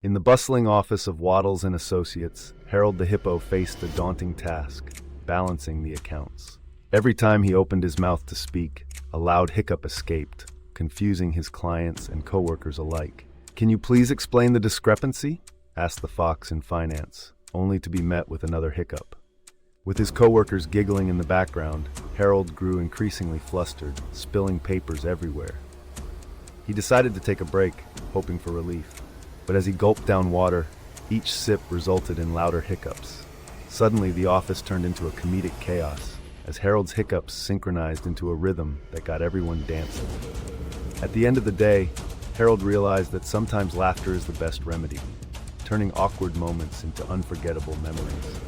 In the bustling office of Waddles and Associates, Harold the Hippo faced a daunting task, balancing the accounts. Every time he opened his mouth to speak, a loud hiccup escaped, confusing his clients and coworkers alike. "Can you please explain the discrepancy?" asked the fox in finance, only to be met with another hiccup. With his coworkers giggling in the background, Harold grew increasingly flustered, spilling papers everywhere. He decided to take a break, hoping for relief. But as he gulped down water, each sip resulted in louder hiccups. Suddenly, the office turned into a comedic chaos, as Harold's hiccups synchronized into a rhythm that got everyone dancing. At the end of the day, Harold realized that sometimes laughter is the best remedy, turning awkward moments into unforgettable memories.